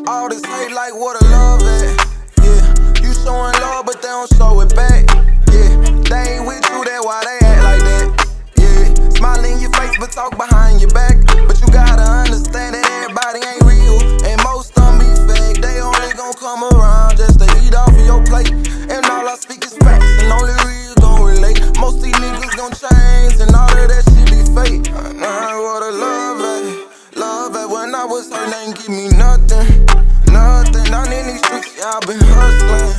All this hate like what a love at. Yeah, you showing love but they don't show it back. Yeah, they ain't with you, that's why they act like that. Yeah, smile in your face but talk behind your back. But you gotta understand that everybody ain't real, and most of them be fake. They only gon' come around just to eat off of your plate. And all I speak is facts, and only real gon' relate. Most these niggas gon' change, and all of that shit be fake. I know what a love at. Love at when I was hurt, they ain't give me nothing. Nothing, down in these streets, yeah, I been hustling.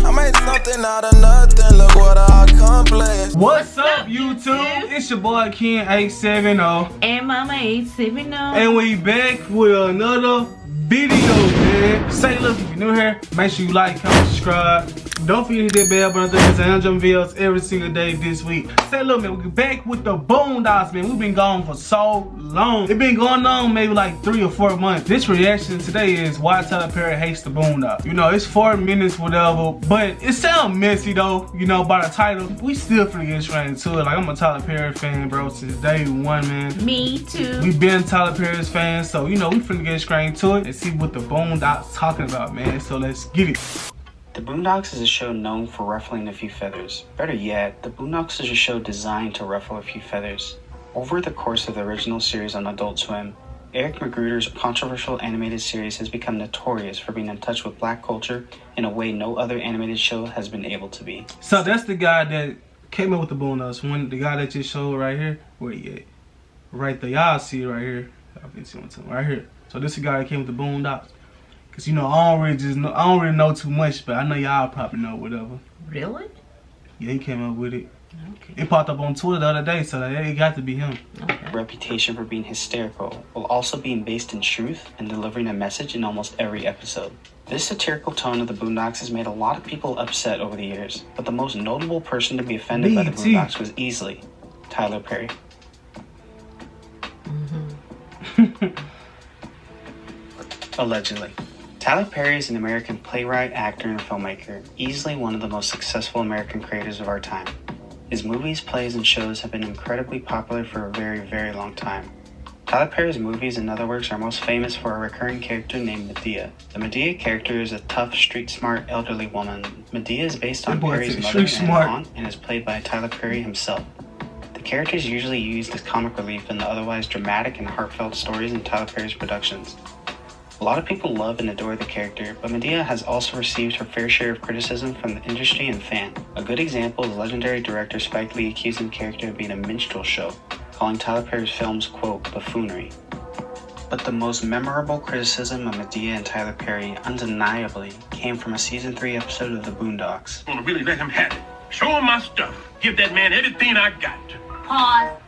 I made something out of nothing, look what I accomplished. What's up, YouTube? It's your boy Ken 870 and Mama 870, and we back with another video, man. Say look, if you're new here, make sure you like, comment, subscribe. Don't forget to hit that bell button because I'm dropping videos every single day this week. Say look, man, we're back with the Boondocks, man. We've been gone for so long. It's been going on maybe like 3 or 4 months. This reaction today is why Tyler Perry hates the Boondocks. You know, it's 4 minutes, whatever, but it sounds messy though, you know, by the title. We still finna get straight into it. Like, I'm a Tyler Perry fan, bro, since day one, man. Me too. We've been Tyler Perry's fans, so, you know, we finna get straight into it and see what the Boondocks talking about, man. So let's get it. The Boondocks is a show known for ruffling a few feathers. Better yet, The Boondocks is a show designed to ruffle a few feathers. Over the course of the original series on Adult Swim, Eric Magruder's controversial animated series has become notorious for being in touch with black culture in a way no other animated show has been able to be. So that's the guy that came up with the Boondocks. The guy that just showed right here. Where he at? Right there. Y'all see it right here. Right here. So this is the guy that came with the Boondocks. Cause you know I don't really know too much, but I know y'all probably know whatever. Really? Yeah, he came up with it. Okay. It popped up on Twitter the other day, so it got to be him. Okay. Reputation for being hysterical, while also being based in truth and delivering a message in almost every episode. This satirical tone of the Boondocks has made a lot of people upset over the years, but the most notable person to be offended by the Boondocks was easily Tyler Perry. Allegedly. Tyler Perry is an American playwright, actor, and filmmaker, easily one of the most successful American creators of our time. His movies, plays, and shows have been incredibly popular for a very, very long time. Tyler Perry's movies and other works are most famous for a recurring character named Medea. The Medea character is a tough, street-smart, elderly woman. Medea is based on Perry's mother and aunt and is played by Tyler Perry himself. The character is usually used as comic relief in the otherwise dramatic and heartfelt stories in Tyler Perry's productions. A lot of people love and adore the character, but Medea has also received her fair share of criticism from the industry and fans. A good example is legendary director Spike Lee accusing the character of being a minstrel show, calling Tyler Perry's films, quote, buffoonery. But the most memorable criticism of Medea and Tyler Perry undeniably came from a season 3 episode of The Boondocks. I'm gonna really let him have it. Show him my stuff. Give that man everything I got. Pause.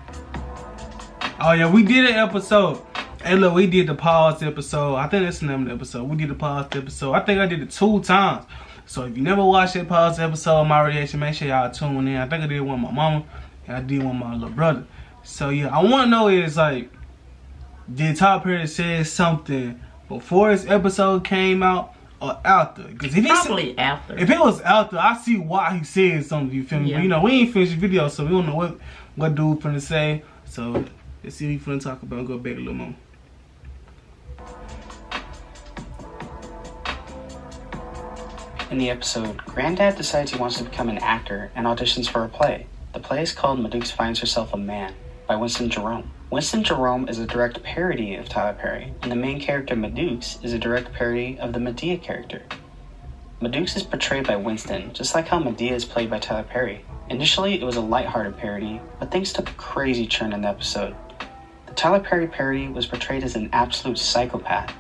Oh yeah, we did an episode. Hey look, we did the pause episode. I think that's the name of the episode. We did the pause episode. I think I did it 2 times. So if you never watched that pause episode of my reaction, make sure y'all tune in. I think I did one with my mama and I did one with my little brother. So yeah, I want to know is like, did Tyler Perry say something before this episode came out or after? Because if probably after. If it was after, I see why he said something. You feel me? Yeah. But you know, we ain't finished the video, so we don't know what dude finna say. So let's see what he finna talk about. Go back a little more. In the episode, Granddad decides he wants to become an actor and auditions for a play. The play is called Madukes Finds Herself a Man by Winston Jerome. Winston Jerome is a direct parody of Tyler Perry, and the main character Madukes is a direct parody of the Medea character. Madukes is portrayed by Winston, just like how Medea is played by Tyler Perry. Initially, it was a lighthearted parody, but things took a crazy turn in the episode. The Tyler Perry parody was portrayed as an absolute psychopath.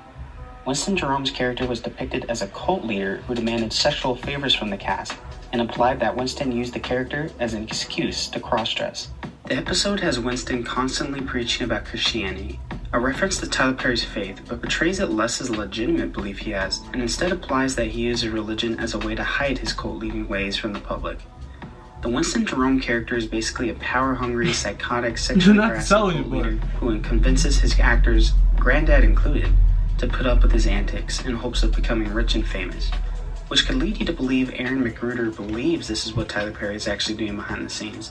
Winston Jerome's character was depicted as a cult leader who demanded sexual favors from the cast, and implied that Winston used the character as an excuse to cross-dress. The episode has Winston constantly preaching about Christianity, a reference to Tyler Perry's faith, but portrays it less as a legitimate belief he has, and instead implies that he uses religion as a way to hide his cult-leading ways from the public. The Winston Jerome character is basically a power-hungry, psychotic, sexually harassing cult leader who convinces his actors, Granddad included, to put up with his antics in hopes of becoming rich and famous, which could lead you to believe Aaron Magruder believes this is what Tyler Perry is actually doing behind the scenes.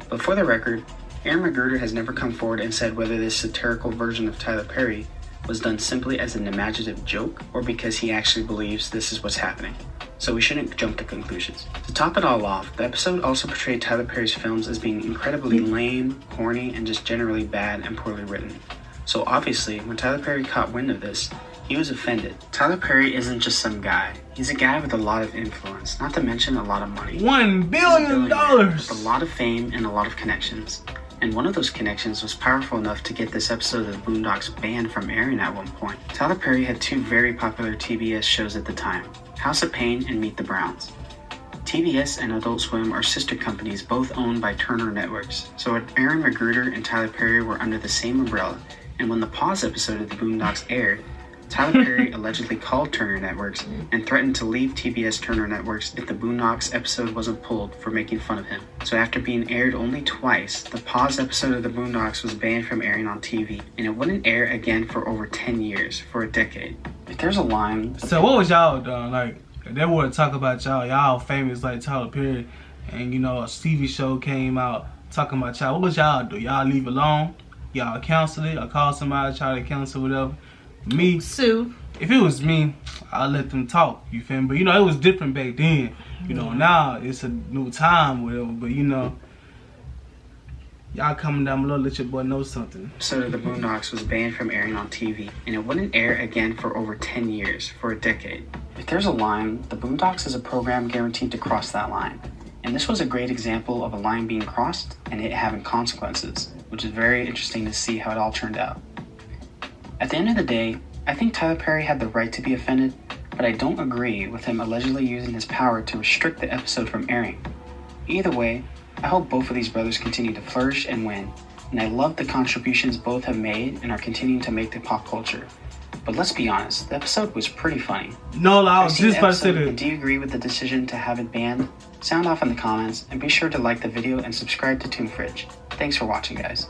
But for the record, Aaron Magruder has never come forward and said whether this satirical version of Tyler Perry was done simply as an imaginative joke or because he actually believes this is what's happening. So we shouldn't jump to conclusions. To top it all off, the episode also portrayed Tyler Perry's films as being incredibly lame, corny, and just generally bad and poorly written. So obviously, when Tyler Perry caught wind of this, he was offended. Tyler Perry isn't just some guy. He's a guy with a lot of influence, not to mention a lot of money. $1 billion! With a lot of fame and a lot of connections. And one of those connections was powerful enough to get this episode of the Boondocks banned from airing at one point. Tyler Perry had two very popular TBS shows at the time, House of Pain and Meet the Browns. TBS and Adult Swim are sister companies both owned by Turner Networks, so Aaron Magruder and Tyler Perry were under the same umbrella, and when the Pause episode of the Boondocks aired, Tyler Perry allegedly called Turner Networks and threatened to leave TBS Turner Networks if the Boondocks episode wasn't pulled for making fun of him. So after being aired only twice, the Pause episode of the Boondocks was banned from airing on TV, and it wouldn't air again for over 10 years, for a decade. If there's a line... So what was y'all doing? Like, if they were to talk about y'all famous like Tyler Perry, and you know, a TV show came out talking about y'all, what was y'all do? Y'all leave it alone? Y'all cancel it? Or call somebody, try to cancel whatever? Me, Sue. If it was me, I'd let them talk, you feel me? But you know, it was different back then. You know, now it's a new time, whatever. But you know, y'all coming down below, let your boy know something. Episode of the Boondocks was banned from airing on TV, and it wouldn't air again for over 10 years, for a decade. If there's a line, the Boondocks is a program guaranteed to cross that line. And this was a great example of a line being crossed and it having consequences, which is very interesting to see how it all turned out. At the end of the day, I think Tyler Perry had the right to be offended, but I don't agree with him allegedly using his power to restrict the episode from airing. Either way, I hope both of these brothers continue to flourish and win, and I love the contributions both have made and are continuing to make to pop culture. But let's be honest, the episode was pretty funny. No, I was just about to say But that. do you agree with the decision to have it banned? Sound off in the comments, and be sure to like the video and subscribe to Toon Fridge. Thanks for watching, guys.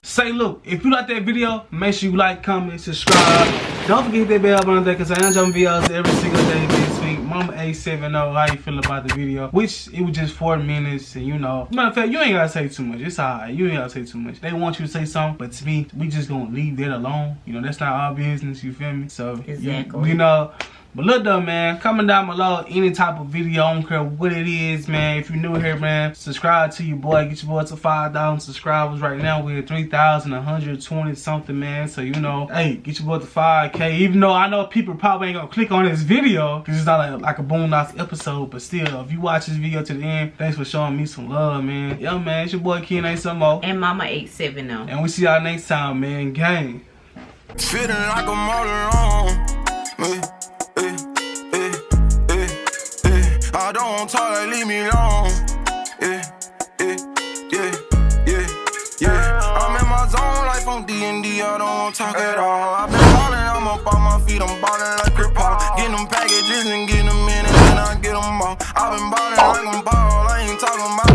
Say, look, if you like that video, make sure you like, comment, subscribe. Don't forget to hit that bell button there, because I am dropping videos every single day this week. Mama 870, how you feel about the video? Which, it was just 4 minutes, and you know. Matter of fact, you ain't gotta say too much. It's alright, you ain't gotta say too much. They want you to say something, but to me, we just gonna leave that alone. You know, that's not our business, you feel me? So, Exactly. you know. But look though, man, comment down below any type of video, I don't care what it is, man. If you're new here, man, subscribe to your boy. Get your boy to 5,000 subscribers right now. We're at 3,120 something, man. So, you know, hey, get your boy to 5K. Even though I know people probably ain't gonna click on this video, because it's not like a Boondocks episode. But still, if you watch this video to the end, thanks for showing me some love, man. Yo, man, it's your boy Ken A. Some more. And Mama 870. And we see y'all next time, man. Gang. Feeling like I'm all alone. I don't talk, like leave me alone. Yeah. I'm in my zone, life on D&D, I don't want to talk at all. I've been ballin', I'm up on my feet, I'm ballin' like Crip Hop. Getting them packages and getting them in, and then I get them all. I've been ballin' like I'm ball.